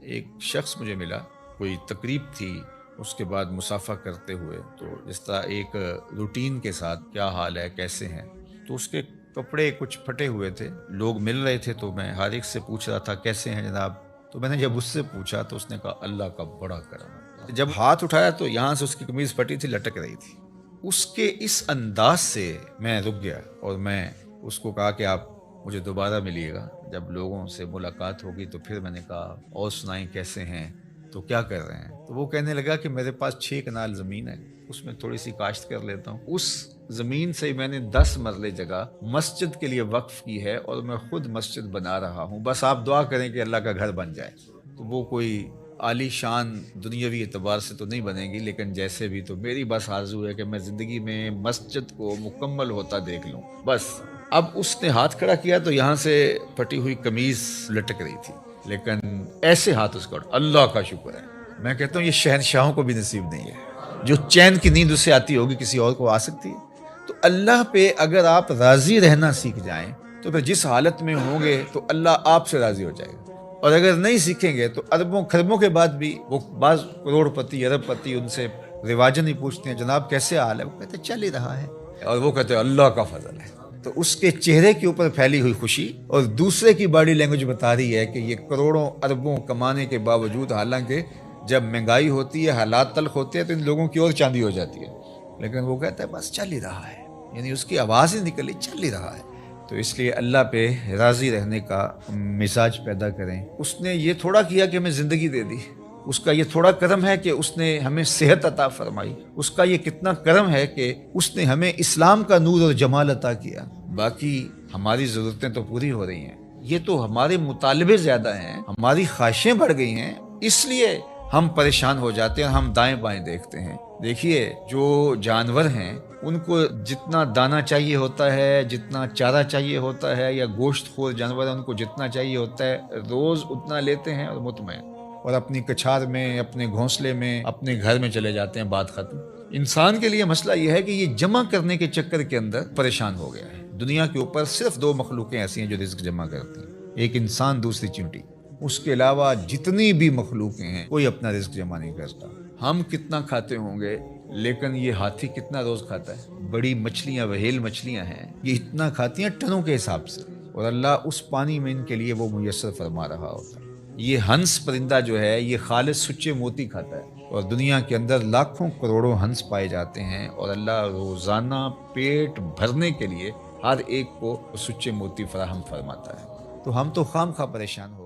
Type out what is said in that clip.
ایک شخص مجھے ملا، کوئی تقریب تھی، اس کے بعد مصافحہ کرتے ہوئے تو جس طرح ایک روٹین کے ساتھ کیا حال ہے، کیسے ہیں، تو اس کے کپڑے کچھ پھٹے ہوئے تھے، لوگ مل رہے تھے تو میں ہر ایک سے پوچھ رہا تھا کیسے ہیں جناب. تو میں نے جب اس سے پوچھا تو اس نے کہا اللہ کا بڑا کرم ہے. جب ہاتھ اٹھایا تو یہاں سے اس کی قمیض پھٹی تھی، لٹک رہی تھی. اس کے اس انداز سے میں رک گیا اور میں اس کو کہا کہ آپ مجھے دوبارہ ملیے گا، جب لوگوں سے ملاقات ہوگی. تو پھر میں نے کہا اور سنائیں کیسے ہیں، تو کیا کر رہے ہیں. تو وہ کہنے لگا کہ میرے پاس 6 کنال زمین ہے، اس میں تھوڑی سی کاشت کر لیتا ہوں. اس زمین سے میں نے 10 مرلے جگہ مسجد کے لیے وقف کی ہے اور میں خود مسجد بنا رہا ہوں، بس آپ دعا کریں کہ اللہ کا گھر بن جائے. تو وہ کوئی عالی شان دنیاوی اعتبار سے تو نہیں بنے گی، لیکن جیسے بھی تو میری بس آرزو ہے کہ میں زندگی میں مسجد کو مکمل ہوتا دیکھ لوں بس. اب اس نے ہاتھ کھڑا کیا تو یہاں سے پھٹی ہوئی قمیض لٹک رہی تھی، لیکن ایسے ہاتھ اس کا اللہ کا شکر ہے. میں کہتا ہوں یہ شہنشاہوں کو بھی نصیب نہیں ہے. جو چین کی نیند اسے آتی ہوگی کسی اور کو آ سکتی ہے. تو اللہ پہ اگر آپ راضی رہنا سیکھ جائیں تو پھر جس حالت میں ہوں گے تو اللہ آپ سے راضی ہو جائے گا. اور اگر نہیں سیکھیں گے تو اربوں خربوں کے بعد بھی وہ بعض کروڑ پتی ارب پتی ان سے رواجن ہی پوچھتے ہیں جناب کیسے حال ہے، وہ کہتے ہیں چل ہی رہا ہے، اور وہ کہتے ہیں اللہ کا فضل ہے. تو اس کے چہرے کے اوپر پھیلی ہوئی خوشی اور دوسرے کی باڈی لینگویج بتا رہی ہے کہ یہ کروڑوں اربوں کمانے کے باوجود، حالانکہ جب مہنگائی ہوتی ہے، حالات تلخ ہوتے ہیں تو ان لوگوں کی اور چاندی ہو جاتی ہے، لیکن وہ کہتا ہے بس چل ہی رہا ہے، یعنی اس کی آواز ہی نکلی چل ہی رہا ہے. تو اس لیے اللہ پہ راضی رہنے کا مزاج پیدا کریں. اس نے یہ تھوڑا کیا کہ ہمیں زندگی دے دی، اس کا یہ تھوڑا کرم ہے کہ اس نے ہمیں صحت عطا فرمائی، اس کا یہ کتنا کرم ہے کہ اس نے ہمیں اسلام کا نور اور جمال عطا کیا. باقی ہماری ضرورتیں تو پوری ہو رہی ہیں، یہ تو ہمارے مطالبے زیادہ ہیں، ہماری خواہشیں بڑھ گئی ہیں، اس لیے ہم پریشان ہو جاتے ہیں اور ہم دائیں بائیں دیکھتے ہیں. دیکھیے جو جانور ہیں ان کو جتنا دانہ چاہیے ہوتا ہے، جتنا چارہ چاہیے ہوتا ہے، یا گوشت خور جانور ان کو جتنا چاہیے ہوتا ہے، روز اتنا لیتے ہیں اور مطمئن، اور اپنی کچھار میں، اپنے گھونسلے میں، اپنے گھر میں چلے جاتے ہیں، بات ختم. انسان کے لیے مسئلہ یہ ہے کہ یہ جمع کرنے کے چکر کے اندر پریشان ہو گیا ہے. دنیا کے اوپر صرف 2 مخلوقیں ایسی ہیں جو رزق جمع کرتی ہیں، ایک انسان، دوسری چیونٹی. اس کے علاوہ جتنی بھی مخلوقیں ہیں کوئی اپنا رزق جمع نہیں کرتا. ہم کتنا کھاتے ہوں گے، لیکن یہ ہاتھی کتنا روز کھاتا ہے. بڑی مچھلیاں، وہیل مچھلیاں ہیں، یہ اتنا کھاتی ہیں ٹنوں کے حساب سے، اور اللہ اس پانی میں ان کے لیے وہ میسر فرما رہا ہوتا ہے. یہ ہنس پرندہ جو ہے یہ خالص سچے موتی کھاتا ہے، اور دنیا کے اندر لاکھوں کروڑوں ہنس پائے جاتے ہیں، اور اللہ روزانہ پیٹ بھرنے کے لیے ہر ایک کو سچے موتی فراہم فرماتا ہے. تو ہم تو خام خواہ پریشان ہو